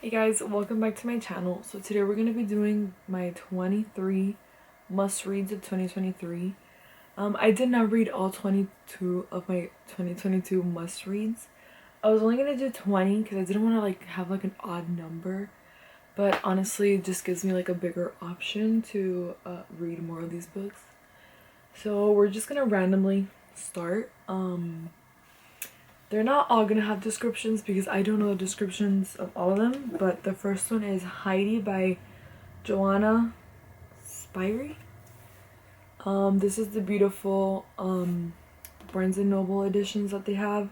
Hey guys, welcome back to my channel. So today we're going to be doing my 23 must-reads of 2023. I did not read all 22 of my 2022 must-reads. I was only going to do 20 because I didn't want to have an odd number. But honestly, it just gives me a bigger option to read more of these books. So we're just going to randomly start. They're not all gonna have descriptions because I don't know the descriptions of all of them, but the first one is Heidi by Joanna Spyri. This is the beautiful Barnes & Noble editions that they have.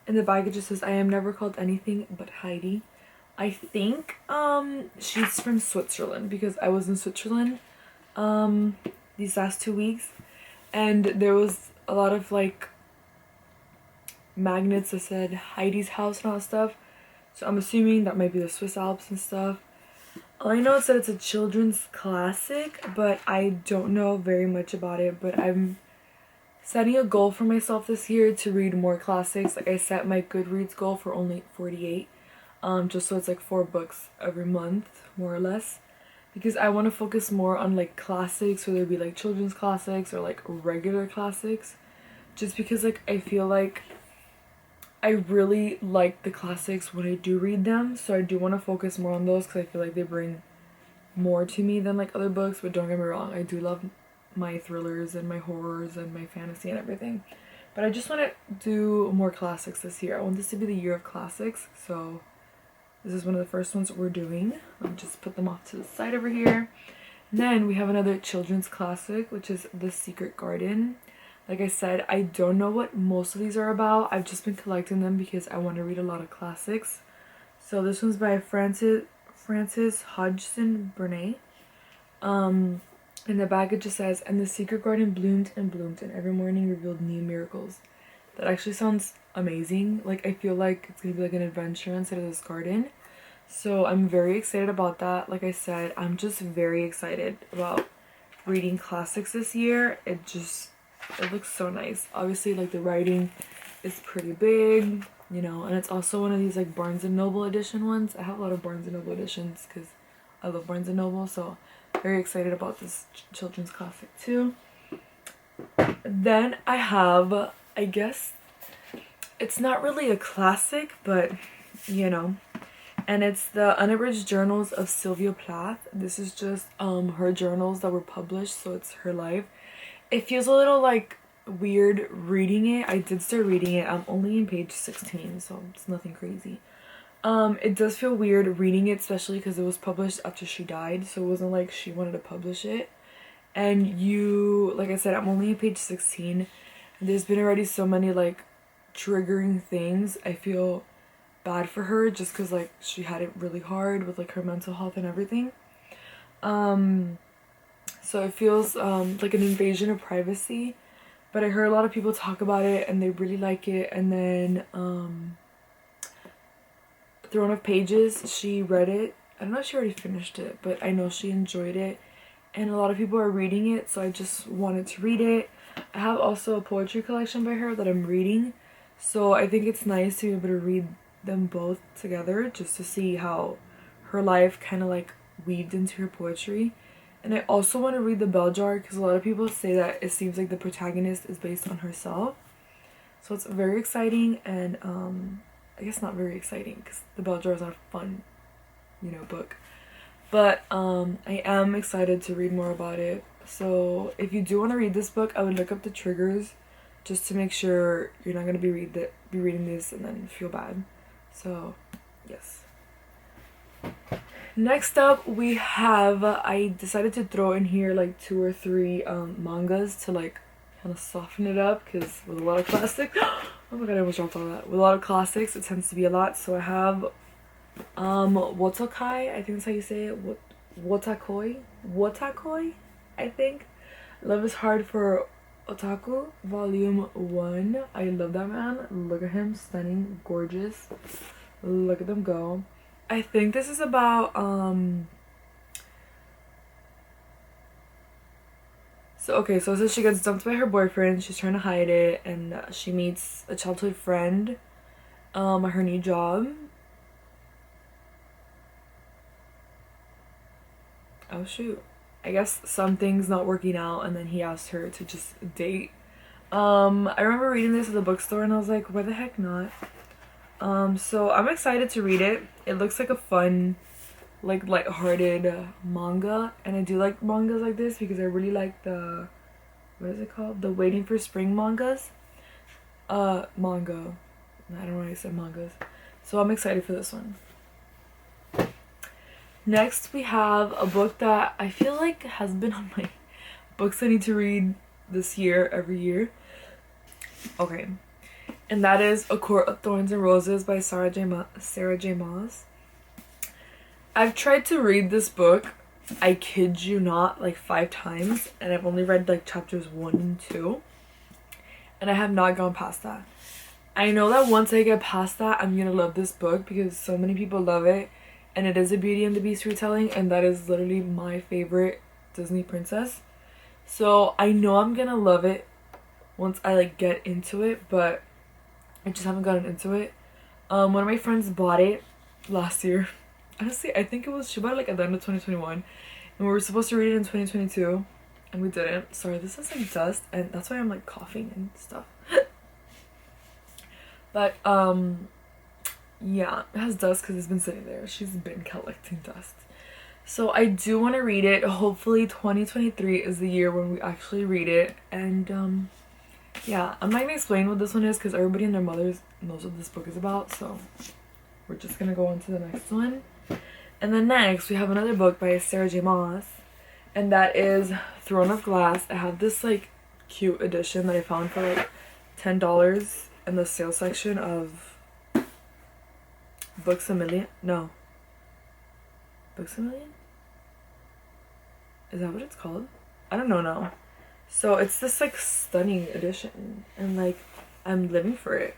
In the back it just says, I am never called anything but Heidi. I think she's from Switzerland because I was in Switzerland these last 2 weeks, and there was a lot of magnets that said Heidi's house and all that stuff. So I'm assuming that might be the Swiss Alps and stuff. I know it said it's a children's classic, but I don't know very much about it. But I'm setting a goal for myself this year to read more classics. I set my Goodreads goal for only 48. Just so it's 4 books every month, more or less. Because I want to focus more on classics, whether it be children's classics or regular classics. Just because I feel I really like the classics when I do read them, so I do want to focus more on those because I feel they bring more to me than other books. But don't get me wrong, I do love my thrillers and my horrors and my fantasy and everything. But I just want to do more classics this year. I want this to be the year of classics, so this is one of the first ones we're doing. I'll just put them off to the side over here. And then we have another children's classic, which is The Secret Garden. Like I said, I don't know what most of these are about. I've just been collecting them because I want to read a lot of classics. So this one's by Frances Hodgson Burnett. In the back it just says, and the secret garden bloomed and bloomed, and every morning revealed new miracles. That actually sounds amazing. I feel it's gonna be an adventure inside of this garden. So I'm very excited about that. Like I said, I'm just very excited about reading classics this year. It looks so nice. Obviously, the writing is pretty big, and it's also one of these Barnes & Noble edition ones. I have a lot of Barnes & Noble editions because I love Barnes & Noble, so very excited about this children's classic too. Then I have, I guess, it's not really a classic, but, and it's the Unabridged Journals of Sylvia Plath. This is just her journals that were published, so it's her life. It feels a little weird reading it. I did start reading it. I'm only in page 16, so it's nothing crazy. It does feel weird reading it, especially because it was published after she died, so it wasn't she wanted to publish it. And like I said, I'm only in page 16. And there's been already so many triggering things. I feel bad for her just because she had it really hard with her mental health and everything. So it feels like an invasion of privacy, but I heard a lot of people talk about it and they really like it. And then Throne of Pages, she read it. I don't know if she already finished it, but I know she enjoyed it, and a lot of people are reading it, so I just wanted to read it. I have also a poetry collection by her that I'm reading, so I think it's nice to be able to read them both together just to see how her life kind of weaved into her poetry. And I also want to read The Bell Jar because a lot of people say that it seems the protagonist is based on herself. So it's very exciting, and I guess not very exciting because The Bell Jar is not a fun, book. But I am excited to read more about it. So if you do want to read this book, I would look up the triggers just to make sure you're not going to be reading this and then feel bad. So, yes. Next up, we have, I decided to throw in here 2 or 3 mangas to kind of soften it up, because with a lot of classics, oh my god, I almost dropped all that. With a lot of classics, it tends to be a lot. So I have Wotakai, I think that's how you say it. Wotakoi, I think. Love is Hard for Otaku, Volume 1. I love that man. Look at him, stunning, gorgeous. Look at them go. I think this is about so it says she gets dumped by her boyfriend. She's trying to hide it, and she meets a childhood friend at her new job. oh shoot, I guess something's not working out, and then he asked her to just date. I remember reading this at the bookstore and I was like, why the heck not? So I'm excited to read it. It looks like a fun, like light-hearted manga, and I do like mangas like this because I really like the, what is it called? The Waiting for Spring mangas. Manga. I don't know why I said mangas. So I'm excited for this one. Next, we have a book that I feel like has been on my books I need to read this year, every year. Okay. And that is A Court of Thorns and Roses by Sarah J. Maas. I've tried to read this book, I kid you not, like 5 times, and I've only read like chapters 1 and 2. And I have not gone past that. I know that once I get past that, I'm gonna love this book because so many people love it. And it is a Beauty and the Beast retelling, and that is literally my favorite Disney princess. So I know I'm gonna love it once I like get into it, but I just haven't gotten into it. One of my friends bought it last year. Honestly, I think she bought it like at the end of 2021, and we were supposed to read it in 2022, and we didn't. Sorry, this is like dust, and that's why I'm like coughing and stuff. But yeah, it has dust because it's been sitting there. She's been collecting dust. So I do want to read it. Hopefully 2023 is the year when we actually read it. And yeah, I'm not going to explain what this one is because everybody and their mothers knows what this book is about. So we're just going to go on to the next one. And then next we have another book by Sarah J. Maas. And that is Throne of Glass. I have this like cute edition that I found for like $10 in the sale section of Books A Million? No. Books A Million? Is that what it's called? I don't know now. So it's this like stunning edition, and like I'm living for it.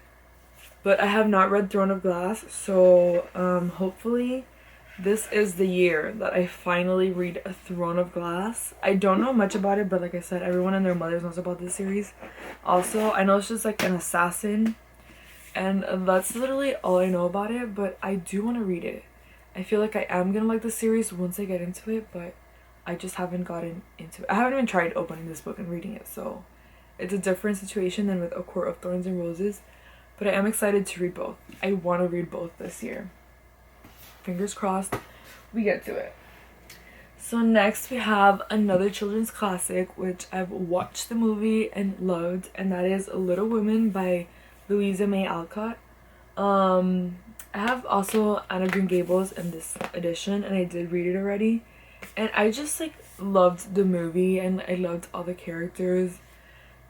But I have not read Throne of Glass, so hopefully this is the year that I finally read A Throne of Glass. I don't know much about it, but like I said, everyone and their mothers knows about this series. Also, I know it's just like an assassin, and that's literally all I know about it, but I do want to read it. I feel like I am gonna like the series once I get into it, but I just haven't gotten into it. I haven't even tried opening this book and reading it, so it's a different situation than with A Court of Thorns and Roses, but I am excited to read both. I want to read both this year. Fingers crossed we get to it. So next we have another children's classic, which I've watched the movie and loved, and that is Little Women by Louisa May Alcott. I have also Anne of Green Gables in this edition, and I did read it already, and I just like loved the movie, and I loved all the characters,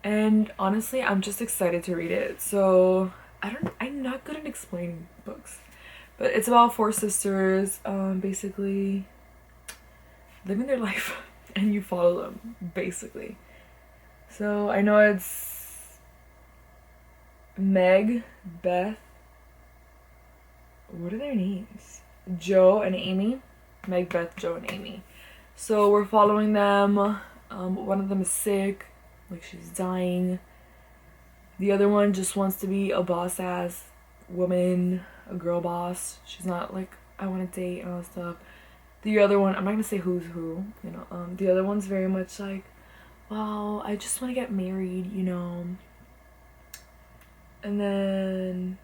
and honestly I'm just excited to read it. So I'm not good at explaining books, but it's about 4 sisters basically living their life and you follow them basically. So I know it's Meg, Beth, what are their names? Jo and Amy. Meg, Beth, Jo, and Amy. So we're following them. One of them is sick, like she's dying. The other one just wants to be a boss ass woman, a girl boss. She's not like, I want to date and all that stuff. The other one, I'm not gonna say who's who, you know. The other one's very much like, wow, I just want to get married, you know. And then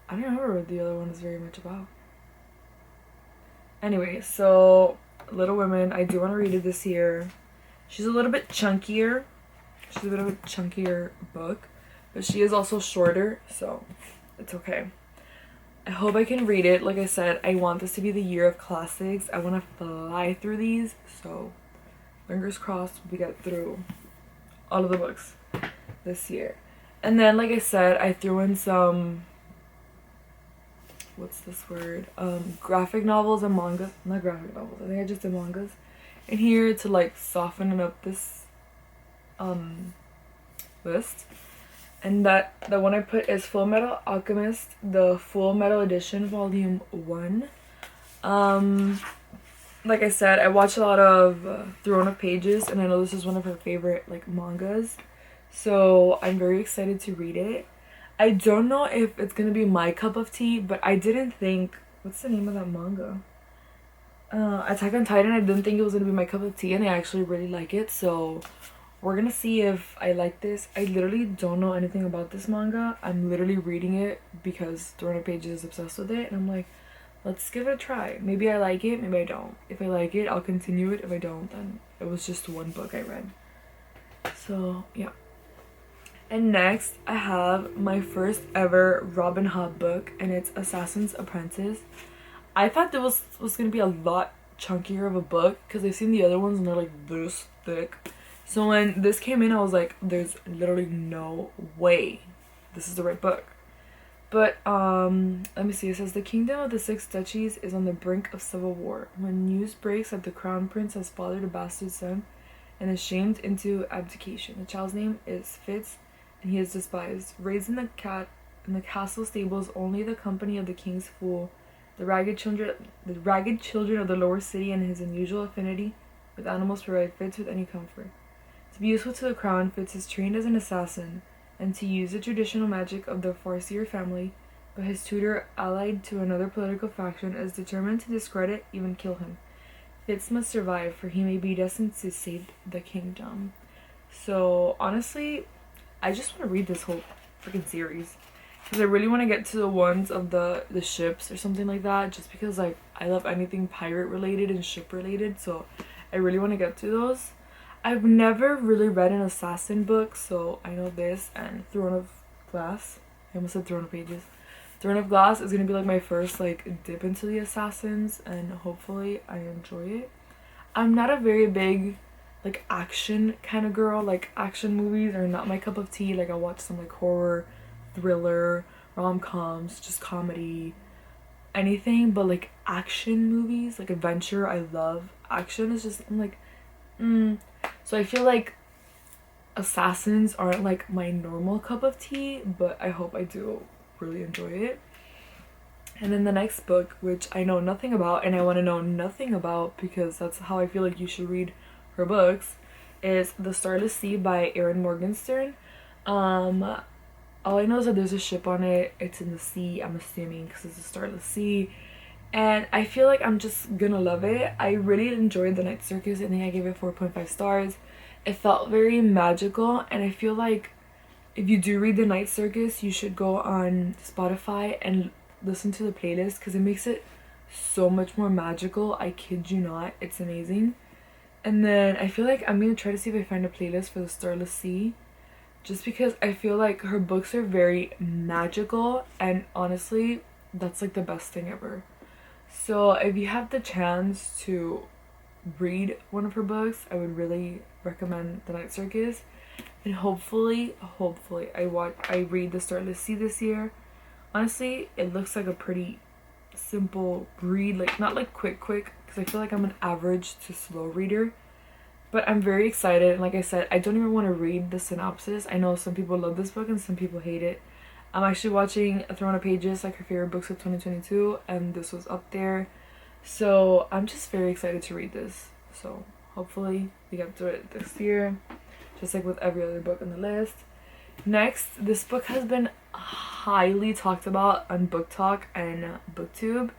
I don't remember what the other one is very much about. Anyway, so Little Women, I do want to read it this year. She's a little bit chunkier. She's a bit of a chunkier book, but she is also shorter, so it's okay. I hope I can read it. Like I said, I want this to be the year of classics. I want to fly through these, so fingers crossed we get through all of the books this year. And then, like I said, I threw in some, what's this word? Graphic novels and manga. Not graphic novels. I think I just did mangas in here to like soften up this list. And that the one I put is Full Metal Alchemist, the Full Metal Edition, Volume 1. Like I said, I watch a lot of Throne of Pages, and I know this is one of her favorite like mangas. So I'm very excited to read it. I don't know if it's gonna be my cup of tea, but I didn't think, what's the name of that manga? Attack on Titan, I didn't think it was gonna be my cup of tea, and I actually really like it. So we're gonna see if I like this. I literally don't know anything about this manga. I'm literally reading it because Throne of Pages is obsessed with it, and I'm like, let's give it a try. Maybe I like it, maybe I don't. If I like it, I'll continue it. If I don't, then it was just one book I read. So yeah. And next, I have my first ever Robin Hood book, and it's Assassin's Apprentice. I thought that was gonna be a lot chunkier of a book because I've seen the other ones and they're like this thick. So when this came in, I was like, there's literally no way this is the right book. But let me see. It says the kingdom of the six duchies is on the brink of civil war. When news breaks that the crown prince has fathered a bastard son and is shamed into abdication. The child's name is Fitz, and he is despised. Raised in the castle stables, only the company of the king's fool, the ragged children of the lower city, and his unusual affinity with animals provide Fitz with any comfort. To be useful to the crown, Fitz is trained as an assassin, and to use the traditional magic of the Farseer family, but his tutor, allied to another political faction, is determined to discredit, even kill him. Fitz must survive, for he may be destined to save the kingdom. So, honestly, I just want to read this whole freaking series. Because I really want to get to the ones of the ships or something like that. Just because, like, I love anything pirate related and ship related. So, I really want to get to those. I've never really read an assassin book, so I know this and Throne of Glass. I almost said Throne of Pages. Throne of Glass is gonna be like my first like dip into the assassins, and hopefully I enjoy it. I'm not a very big like action kind of girl. Like action movies are not my cup of tea. Like I watch some like horror, thriller, rom-coms, just comedy, anything. But like action movies, like adventure, I love. Action is just I'm like, So I feel like assassins aren't like my normal cup of tea, but I hope I do really enjoy it. And then the next book, which I know nothing about and I want to know nothing about because that's how I feel like you should read her books, is The Starless Sea by Erin Morgenstern. All I know is that there's a ship on it. It's in the sea, I'm assuming, because it's a starless sea. And I feel like I'm just gonna love it. I really enjoyed The Night Circus. I think I gave it 4.5 stars. It felt very magical, and I feel like if you do read The Night Circus, you should go on Spotify and listen to the playlist because it makes it so much more magical. I kid you not, it's amazing. And then I feel like I'm gonna try to see if I find a playlist for The Starless Sea, just because I feel like her books are very magical, and honestly, that's like the best thing ever. So if you have the chance to read one of her books, I would really recommend The Night Circus. And hopefully I read The Starless Sea this year. Honestly, it looks like a pretty simple read, like not like quick because I feel like I'm an average to slow reader. But I'm very excited, and like I said, I don't even want to read the synopsis. I know some people love this book and some people hate it. I'm actually watching A Throne of Pages, like her favorite books of 2022, and this was up there. So I'm just very excited to read this. So hopefully we get through it this year, just like with every other book on the list. Next, this book has been highly talked about on Book Talk and BookTube,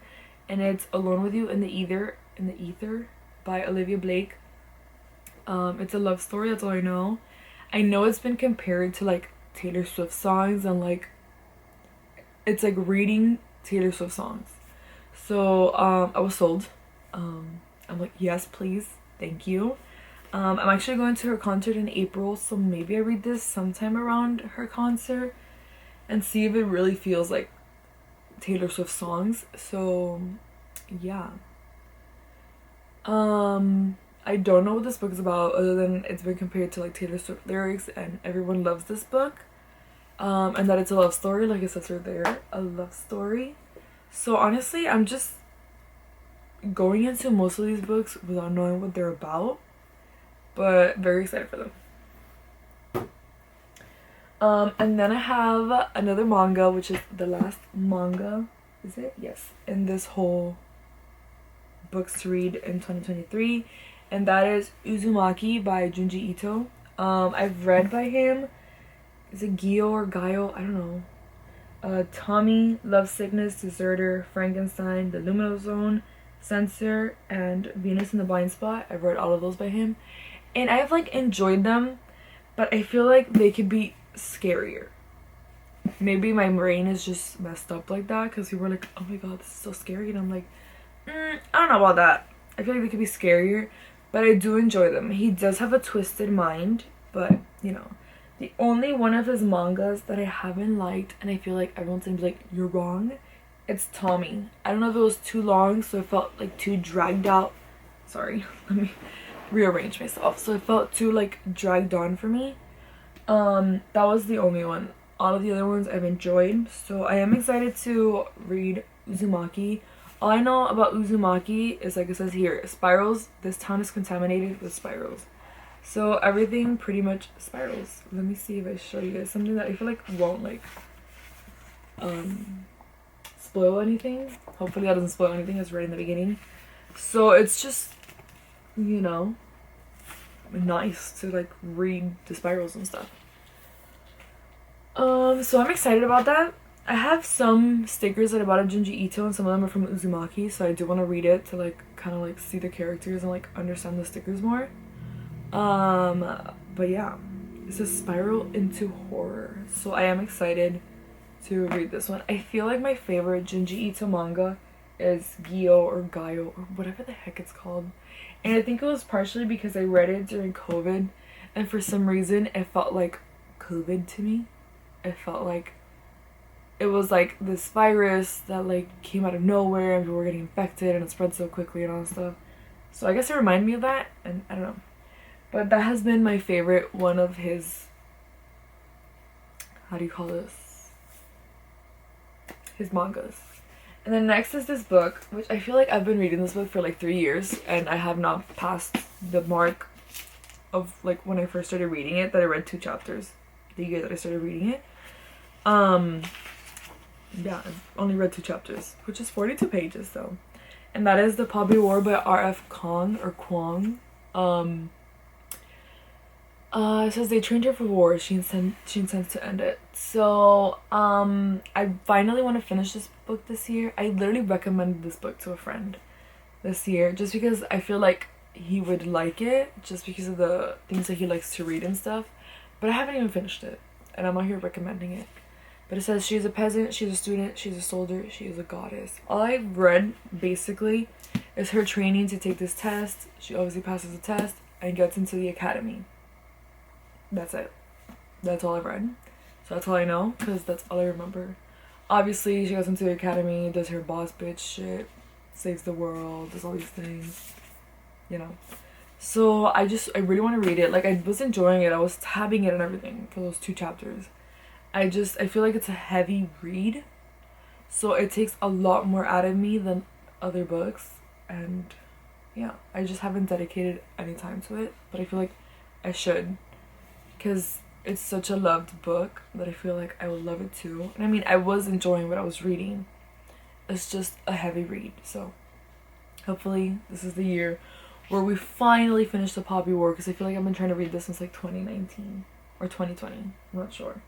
and it's Alone with You in the Ether by Olivia Blake. It's a love story, that's all I know. I know it's been compared to like Taylor Swift songs, and like it's like reading Taylor Swift songs. So I was sold. I'm like, yes, please, thank you. I'm actually going to her concert in April, so maybe I read this sometime around her concert and see if it really feels like Taylor Swift songs. So yeah. I don't know what this book is about other than it's been compared to like Taylor Swift lyrics and everyone loves this book. And that it's a love story, like it says right there, a love story. So honestly, I'm just going into most of these books without knowing what they're about, but very excited for them. And then I have another manga, which is the last manga, is it? Yes, in this whole books to read in 2023, and that is Uzumaki by Junji Ito. I've read by him. Is it Gyo or Gaio? I don't know. Tommy, Love Sickness, Deserter, Frankenstein, The Luminal Zone, Censor, and Venus in the Blind Spot. I've read all of those by him, and I've like enjoyed them, but I feel like they could be scarier. Maybe my brain is just messed up like that because people were like, oh my god, this is so scary, and I'm like, I don't know about that. I feel like they could be scarier, but I do enjoy them. He does have a twisted mind, but you know, the only one of his mangas that I haven't liked, and I feel like everyone's gonna be like, you're wrong, it's Tommy. I don't know if it was too long, so it felt like too dragged out. Sorry, let me rearrange myself. So it felt too like dragged on for me. That was the only one. All of the other ones I've enjoyed, so I am excited to read Uzumaki. All I know about Uzumaki is, like it says here, spirals. This town is contaminated with spirals. So everything pretty much spirals. Let me see if I show you guys something that I feel like won't like spoil anything. Hopefully that doesn't spoil anything. It's right in the beginning. So it's just, you know, nice to like read the spirals and stuff. So I'm excited about that. I have some stickers that I bought at Junji Ito, and some of them are from Uzumaki, so I do want to read it to like kind of like see the characters and like understand the stickers more. But yeah, it's a spiral into horror, so I am excited to read this one. I feel like my favorite Junji Ito manga is Gyo or Gaio or whatever the heck it's called, and I think it was partially because I read it during COVID, and for some reason it felt like COVID to me. It felt like it was like this virus that like came out of nowhere and people were getting infected and it spread so quickly and all that stuff. So I guess it reminded me of that, and I don't know. But that has been my favorite one of his, how do you call this? His mangas. And then next is this book, which I feel like I've been reading this book for like 3 years and I have not passed the mark of like when I first started reading it, that I read 2 chapters the year that I started reading it. Yeah, I've only read 2 chapters, which is 42 pages though. And that is The Poppy War by R.F. Kuang or Kwang. It says they trained her for war. She intends to end it. So, I finally want to finish this book this year. I literally recommended this book to a friend this year just because I feel like he would like it, just because of the things that he likes to read and stuff. But I haven't even finished it, and I'm out here recommending it. But it says she's a peasant, she's a student, she's a soldier, she is a goddess. All I've read, basically, is her training to take this test. She obviously passes the test and gets into the academy. That's it. That's all I've read. So that's all I know, because that's all I remember. Obviously, she goes into the academy, does her boss bitch shit, saves the world, does all these things, you know. So I really want to read it. Like, I was enjoying it. I was tabbing it and everything for those 2 chapters. I feel like it's a heavy read, so it takes a lot more out of me than other books, and yeah, I just haven't dedicated any time to it, but I feel like I should, because it's such a loved book that I feel like I would love it too. And I mean, I was enjoying what I was reading. It's just a heavy read, so hopefully this is the year where we finally finish The Poppy War, because I feel like I've been trying to read this since like 2019 or 2020, I'm not sure.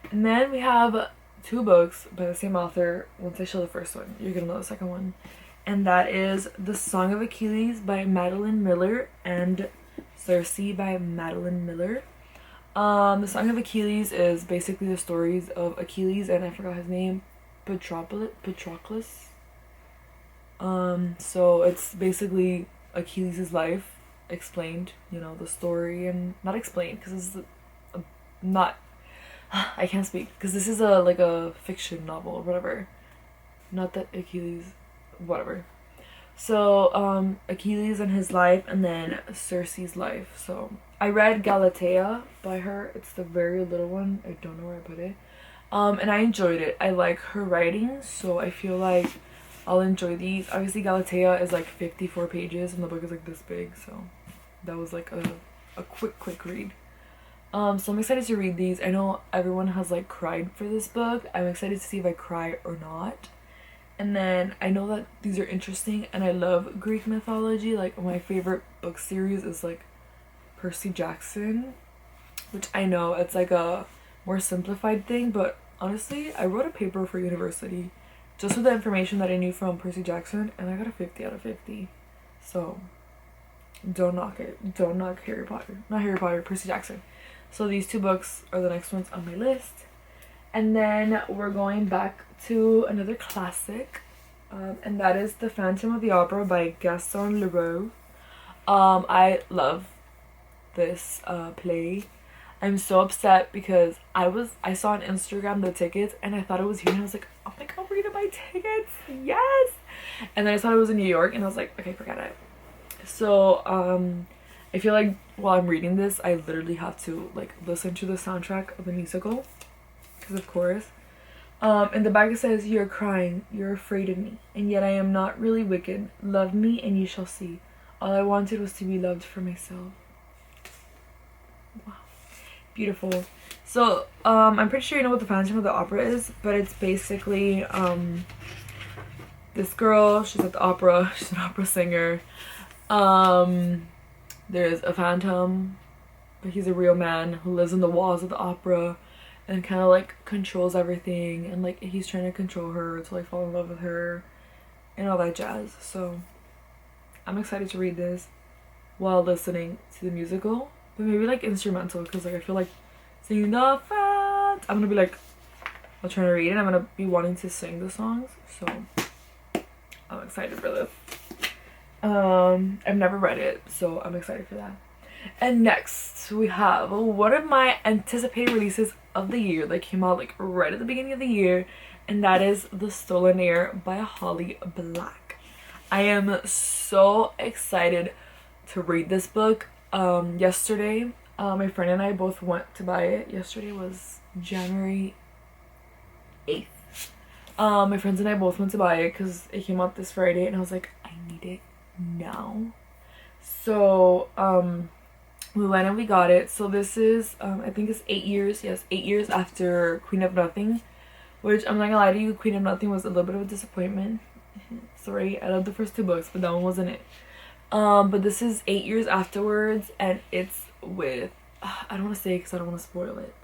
And then we have 2 books by the same author. Once I show the first one, you're gonna know the second one. And that is The Song of Achilles by Madeline Miller and Circe by Madeline Miller. The Song of Achilles is basically the stories of Achilles and I forgot his name, Patroclus. So it's basically Achilles' life explained, you know, the story, and not explained because it's not. I can't speak because this is like a fiction novel or whatever. Not that Achilles, whatever. So Achilles and his life, and then Circe's life. So I read Galatea by her. It's the very little one. I don't know where I put it. And I enjoyed it. I like her writing, so I feel like I'll enjoy these. Obviously Galatea is like 54 pages and the book is like this big, so that was like a quick read. So I'm excited to read these. I know everyone has like cried for this book. I'm excited to see if I cry or not. And then I know that these are interesting, and I love Greek mythology. Like, my favorite book series is like Percy Jackson, which I know it's like a more simplified thing, but honestly I wrote a paper for university just with the information that I knew from Percy Jackson, and I got a 50 out of 50. So don't knock it. Don't knock Harry Potter. Not Harry Potter, Percy Jackson. So these two books are the next ones on my list. And then we're going back to another classic, and that is The Phantom of the Opera by Gaston Leroux. I love this play. I'm so upset because I saw on Instagram the tickets and I thought it was here and I was like, oh my god, we're gonna buy tickets, yes! And then I thought it was in New York and I was like, okay, forget it. So I feel like while I'm reading this, I literally have to like listen to the soundtrack of the musical, because of course. In the back it says, you're crying, you're afraid of me, and yet I am not really wicked. Love me and you shall see. All I wanted was to be loved for myself. Wow. Beautiful. So, I'm pretty sure you know what the Phantom of the Opera is, but it's basically, this girl, she's at the opera, she's an opera singer. There's a phantom, but he's a real man who lives in the walls of the opera and kind of like controls everything, and like he's trying to control her to like fall in love with her and all that jazz. So I'm excited to read this while listening to the musical, but maybe like instrumental, because like I feel like singing the fat, I'm gonna be like, I'm trying to read it, I'm gonna be wanting to sing the songs, so I'm excited for this. I've never read it, so I'm excited for that. And next we have one of my anticipated releases of the year that came out like right at the beginning of the year, and that is The Stolen Heir by Holly Black. I am so excited to read this book. Yesterday, my friend and I both went to buy it. Yesterday was January 8th. My friends and I both went to buy it because it came out this Friday, and I was like, I need it now. So we went and we got it. So this is I think it's 8 years, yes, 8 years after Queen of Nothing, which I'm not gonna lie to you, Queen of Nothing was a little bit of a disappointment. Sorry, I love the first two books, but that one wasn't it. But this is 8 years afterwards, and it's with I don't want to say because I don't want to spoil it.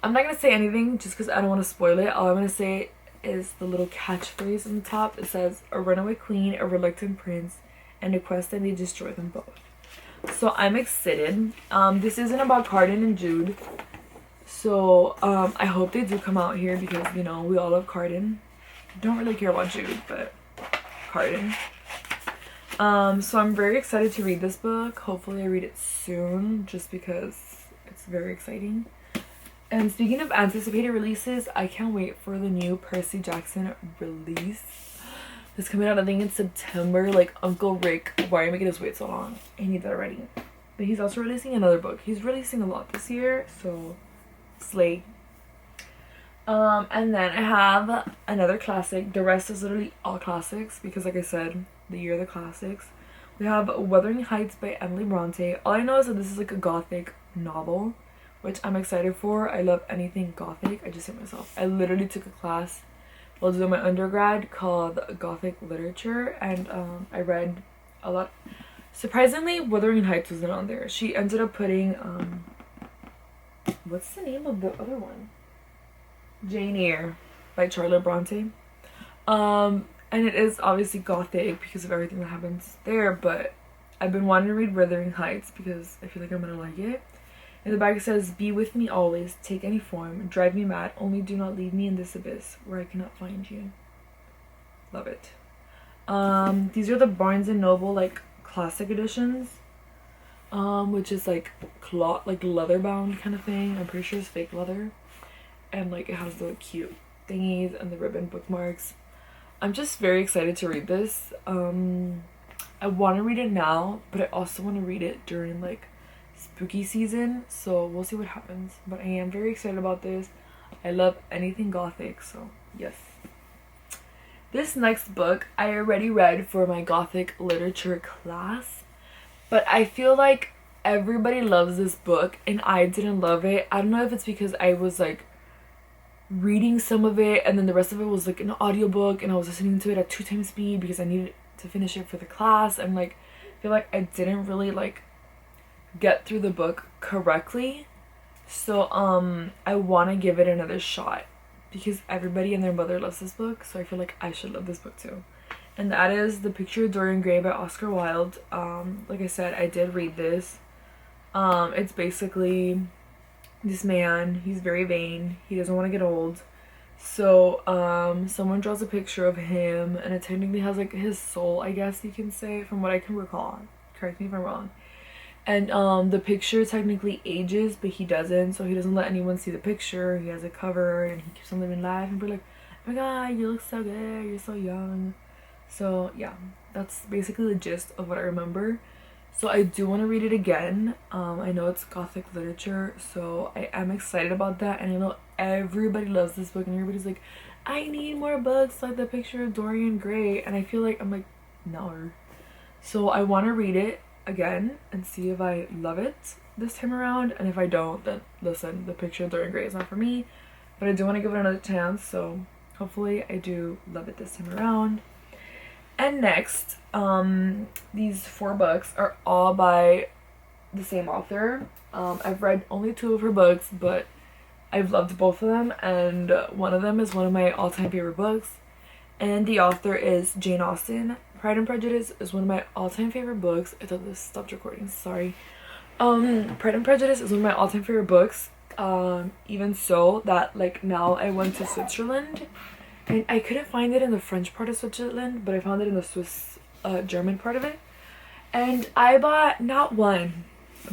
I'm not gonna say anything just because I don't want to spoil it. All I'm gonna say is the little catchphrase on the top. It says, a runaway queen, a reluctant prince, and a quest that may destroy them both. So I'm excited. This isn't about Cardan and Jude, so I hope they do come out here, because you know we all love Cardan. Don't really care about Jude, but Cardan. So I'm very excited to read this book. Hopefully I read it soon, just because it's very exciting. And speaking of anticipated releases, I can't wait for the new Percy Jackson release. It's coming out, I think, in September. Like, Uncle Rick, why are you making us wait so long? I need that already. But he's also releasing another book. He's releasing a lot this year, so slay. And then I have another classic. The rest is literally all classics, because like I said, the year of the classics. We have Wuthering Heights by Emily Bronte. All I know is that this is like a gothic novel, which I'm excited for. I love anything gothic. I just hate myself. I literally took a class while doing my undergrad called Gothic Literature, and I read a lot. Surprisingly, Wuthering Heights wasn't on there. She ended up putting what's the name of the other one? Jane Eyre by Charlotte Bronte. And it is obviously gothic because of everything that happens there, but I've been wanting to read Wuthering Heights because I feel like I'm gonna like it. In the back it says, be with me always, take any form, drive me mad, only do not leave me in this abyss where I cannot find you. Love it. These are the Barnes & Noble like classic editions, which is like cloth, like leather bound kind of thing. I'm pretty sure it's fake leather, and like it has the cute thingies and the ribbon bookmarks. I'm just very excited to read this. I want to read it now, but I also want to read it during like spooky season, so we'll see what happens. But I am very excited about this. I love anything gothic, so yes. This next book I already read for my Gothic literature class, but I feel like everybody loves this book and I didn't love it. I don't know if it's because I was like reading some of it and then the rest of it was like an audiobook and I was listening to it at 2 times speed because I needed to finish it for the class, and like I feel like I didn't really like get through the book correctly. So I want to give it another shot, because everybody and their mother loves this book, so I feel like I should love this book too. And that is The Picture of Dorian Gray by Oscar Wilde. Like I said, I did read this. It's basically this man, he's very vain, he doesn't want to get old. So, someone draws a picture of him, and it technically has, like, his soul, I guess you can say, from what I can recall. Correct me if I'm wrong. And, the picture technically ages, but he doesn't, so he doesn't let anyone see the picture. He has a cover, and he keeps on living life, and we're like, oh my god, you look so good, you're so young. So, yeah, that's basically the gist of what I remember. So I do want to read it again. I know it's Gothic literature, so I am excited about that. And I know everybody loves this book, and everybody's like, I need more books like The Picture of Dorian Gray. And I feel like, I'm like, no. So I want to read it again and see if I love it this time around. And if I don't, then listen, The Picture of Dorian Gray is not for me. But I do want to give it another chance, so hopefully I do love it this time around. And next, these 4 books are all by the same author. I've read only 2 of her books, but I've loved both of them, and one of them is one of my all-time favorite books. And the author is Jane Austen. Pride and Prejudice is one of my all-time favorite books. I thought this stopped recording, sorry. Pride and Prejudice is one of my all-time favorite books. Even so that, like, now I went to Switzerland, and I couldn't find it in the French part of Switzerland, but I found it in the Swiss German part of it. And I bought not 1,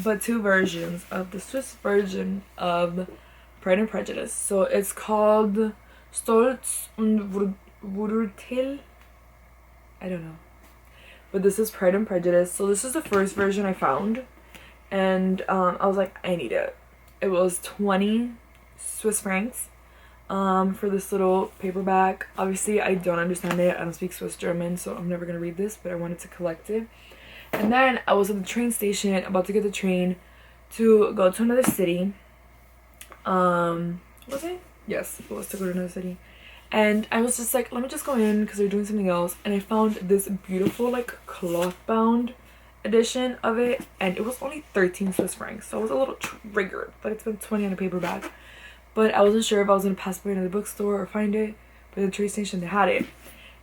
but 2 versions of the Swiss version of Pride and Prejudice. So it's called Stolz und Wurtel. I don't know. But this is Pride and Prejudice. So this is the first version I found. And I was like, I need it. It was 20 Swiss francs. For this little paperback. Obviously I don't understand it, I don't speak Swiss German, so I'm never gonna read this, but I wanted to collect it. And then I was at the train station about to get the train to go to another city. Was it? Yes, it was to go to another city. And I was just like, let me just go in because they're doing something else, and I found this beautiful, like, cloth bound edition of it, and it was only 13 Swiss francs, so I was a little triggered that I spent 20 on a paperback. But I wasn't sure if I was going to pass by another bookstore or find it. But at the train station, they had it.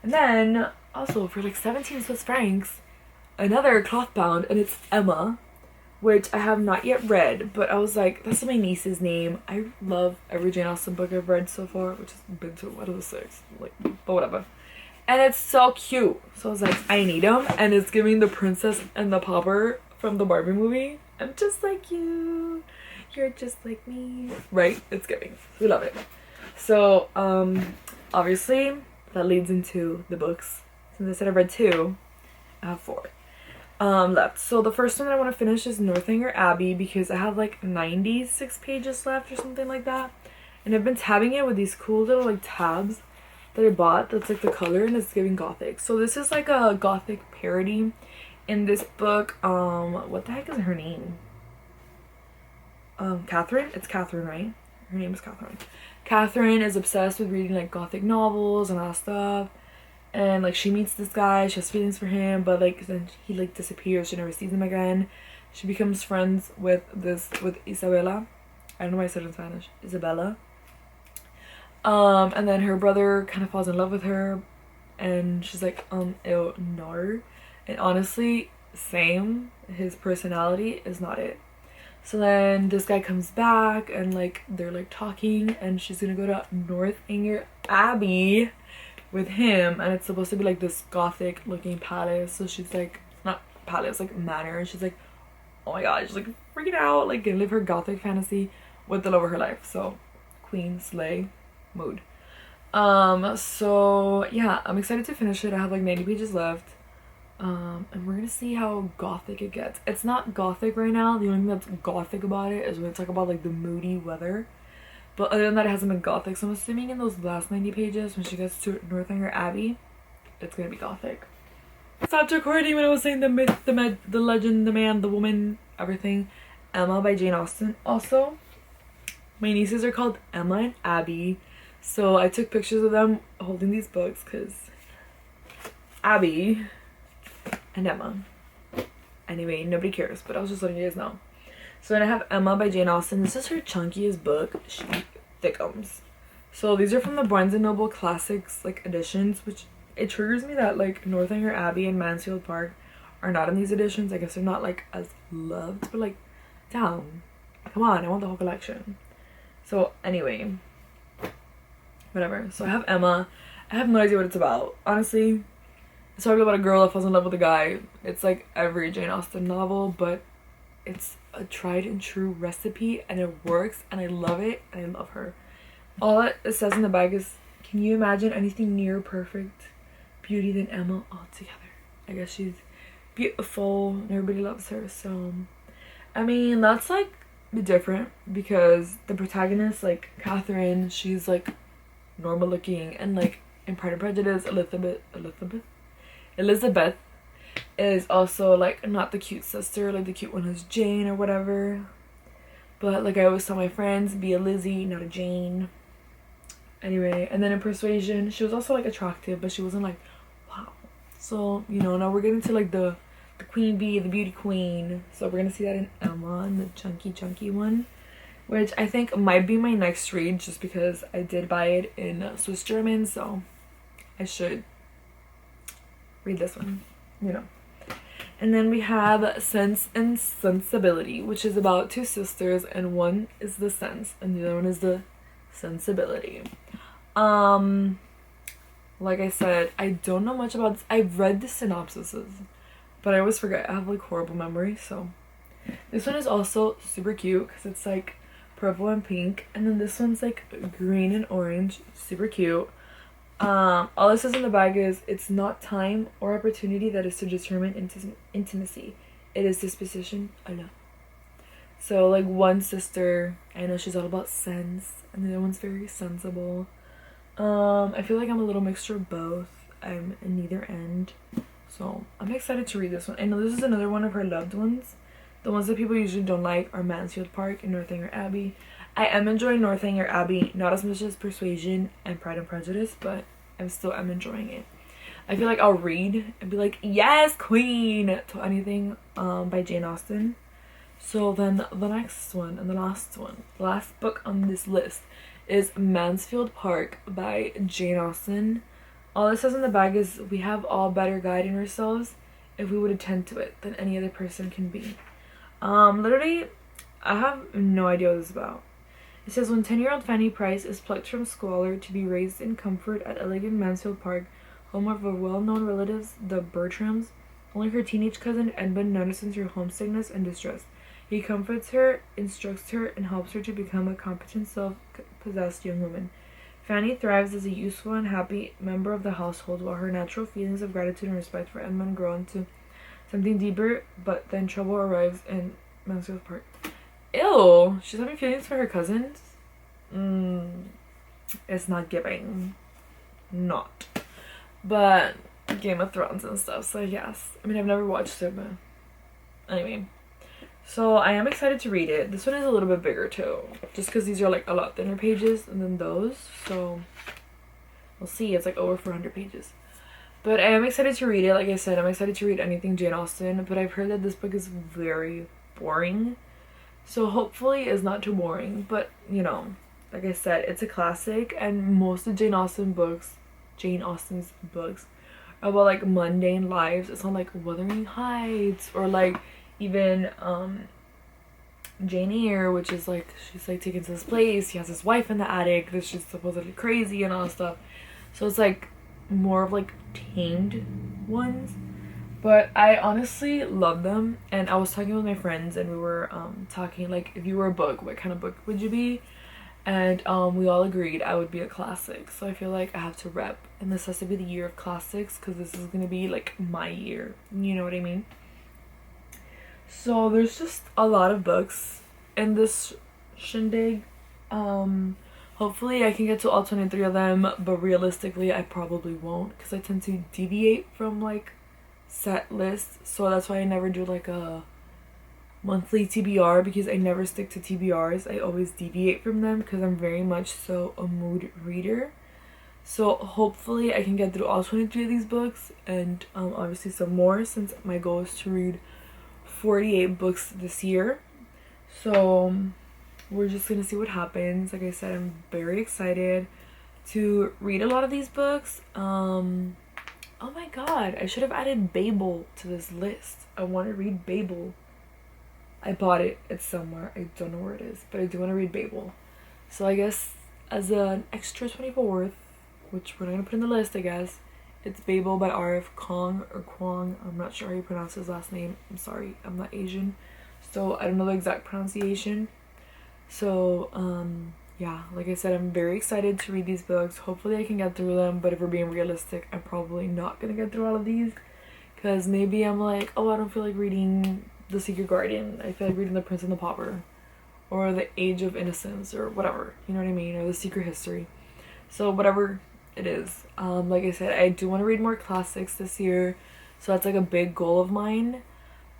And then, also, for like 17 Swiss francs, another cloth bound, and it's Emma, which I have not yet read. But I was like, that's my niece's name. I love every Jane Austen book I've read so far, which has been 2 out of the 6. Like, but whatever. And it's so cute. So I was like, I need them. And it's giving the princess and the pauper from the Barbie movie. I'm just like you. You're just like me, right? It's giving. We love it. So obviously that leads into the books. Since I said I've read 2, I have 4 left. So the first one that I want to finish is Northanger Abbey, because I have like 96 pages left or something like that, and I've been tabbing it with these cool little like tabs that I bought that's like the color, and it's giving Gothic. So this is like a Gothic parody. In this book, what the heck is her name? Catherine? It's Catherine, right? Her name is Catherine. Catherine is obsessed with reading like Gothic novels and all that stuff. And like she meets this guy, she has feelings for him, but like then he like disappears, she never sees him again. She becomes friends with Isabella. I don't know why I said it in Spanish. Isabella. And then her brother kind of falls in love with her, and she's like, ew, no. And honestly, same. His personality is not it. So then this guy comes back, and like they're like talking, and she's gonna go to Northanger Abbey with him, and it's supposed to be like this Gothic looking palace. So she's like, not palace, like manor, and she's like, oh my god, she's like freaking out, like gonna live her Gothic fantasy with the love of her life. So queen slay mood. So yeah, I'm excited to finish it. I have like 90 pages left. And we're gonna see how Gothic it gets. It's not Gothic right now. The only thing that's Gothic about it is when it's like about like the moody weather. But other than that, it hasn't been Gothic. So I'm assuming in those last 90 pages, when she gets to Northanger Abbey, it's gonna be Gothic. I stopped recording when I was saying the myth, the legend, the man, the woman, everything. Emma by Jane Austen. Also, my nieces are called Emma and Abby. So I took pictures of them holding these books because Abby and Emma. Anyway, nobody cares, but I was just letting you guys know. So then I have Emma by Jane Austen. This is her chunkiest book. She thickums. So these are from the Barnes& and Noble Classics like editions, which it triggers me that like Northanger Abbey and Mansfield Park are not in these editions. I guess they're not like as loved, but like, damn, come on, I want the whole collection. So anyway, whatever. So I have Emma. I have no idea what it's about. Honestly, it's talking about a girl that falls in love with a guy. It's like every Jane Austen novel, but it's a tried and true recipe and it works and I love it and I love her. All it says in the bag is, can you imagine anything near perfect beauty than Emma altogether? I guess she's beautiful and everybody loves her. So, I mean, that's like different because the protagonist, like Catherine, she's like normal looking, and like in Pride and Prejudice, Elizabeth is also like not the cute sister, like the cute one is Jane or whatever. But like I always tell my friends, be a Lizzie, not a Jane. Anyway, and then in Persuasion, she was also like attractive, but she wasn't like wow. So, you know, now we're getting to like the queen bee, the beauty queen. So we're gonna see that in Emma, and the chunky one, which I think might be my next read just because I did buy it in Swiss German, so I should read this one, you know. And then we have Sense and Sensibility, which is about two sisters, and one is the sense and the other one is the sensibility. Like I said, I don't know much about this. I've read the synopsises, but I always forget. I have like horrible memory. So this one is also super cute because it's like purple and pink, and then this one's like green and orange, super cute. All it says in the bag is, it's not time or opportunity that is to determine intimacy. It is disposition alone. So like one sister, I know she's all about sense, and the other one's very sensible. I feel like I'm a little mixture of both. I'm in neither end. So I'm excited to read this one. I know this is another one of her loved ones. The ones that people usually don't like are Mansfield Park and Northanger Abbey. I am enjoying Northanger Abbey, not as much as Persuasion and Pride and Prejudice, but I'm enjoying it. I feel like I'll read and be like, yes, queen, to anything by Jane Austen. So then the next one and the last book on this list is Mansfield Park by Jane Austen. All it says in the bag is, we have all better guiding ourselves if we would attend to it than any other person can be. Literally, I have no idea what this is about. It says, when 10-year-old Fanny Price is plucked from squalor to be raised in comfort at elegant Mansfield Park, home of her well-known relatives, the Bertrams, only her teenage cousin Edmund notices her homesickness and distress. He comforts her, instructs her, and helps her to become a competent, self-possessed young woman. Fanny thrives as a useful and happy member of the household, while her natural feelings of gratitude and respect for Edmund grow into something deeper, but then trouble arrives in Mansfield Park. Ew, she's having feelings for her cousins? It's not giving. Not. But Game of Thrones and stuff, so yes. I mean, I've never watched it, but anyway. So I am excited to read it. This one is a little bit bigger too, just because these are like a lot thinner pages than those. So we'll see. It's like over 400 pages. But I am excited to read it. Like I said, I'm excited to read anything Jane Austen, but I've heard that this book is very boring. So hopefully it's not too boring. But, you know, like I said, it's a classic, and most of Jane Austen's books are about like mundane lives. It's not like Wuthering Heights or like even Jane Eyre, which is like, she's like taken to this place, he has his wife in the attic that's just supposedly crazy and all that stuff. So it's like more of like tamed ones, but I honestly love them. And I was talking with my friends, and we were talking like, if you were a book, what kind of book would you be? And we all agreed I would be a classic. So I feel like I have to rep, and this has to be the year of classics because this is gonna be like my year, you know what I mean? So there's just a lot of books in this shindig. Hopefully I can get to all 23 of them, but realistically I probably won't because I tend to deviate from like set lists. So that's why I never do like a monthly TBR, because I never stick to TBRs. I always deviate from them because I'm very much so a mood reader. So hopefully I can get through all 23 of these books, and obviously some more, since my goal is to read 48 books this year. So we're just gonna see what happens. Like I said, I'm very excited. to read a lot of these books. Oh my god, I should have added Babel to this list. I want to read Babel. I bought it. It's somewhere. I don't know where it is, but I do want to read Babel. So I guess as an extra 24th, which we're not gonna put in the list, I guess, it's Babel by R.F. Kong or Kwong. I'm not sure how you pronounce his last name. I'm sorry, I'm not Asian, so I don't know the exact pronunciation. So yeah, like I said, I'm very excited to read these books. Hopefully I can get through them, but if we're being realistic, I'm probably not gonna get through all of these, because maybe I'm like, oh, I don't feel like reading The Secret Garden. I feel like reading The Prince and the Pauper, or The Age of Innocence, or whatever, you know what I mean, or The Secret History. So whatever it is, like I said, I do want to read more classics this year, so that's like a big goal of mine.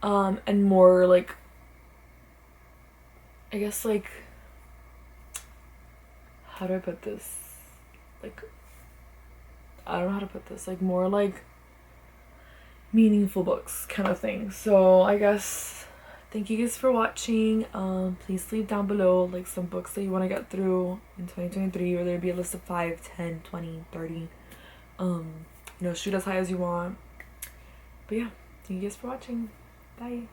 And more like, I guess, like, how do I put this? Like, I don't know how to put this. Like, more like meaningful books kind of thing. So I guess thank you guys for watching. Please leave down below like some books that you want to get through in 2023, or there'd be a list of 5, 10, 20, 30. You know, shoot as high as you want. But yeah, thank you guys for watching. Bye.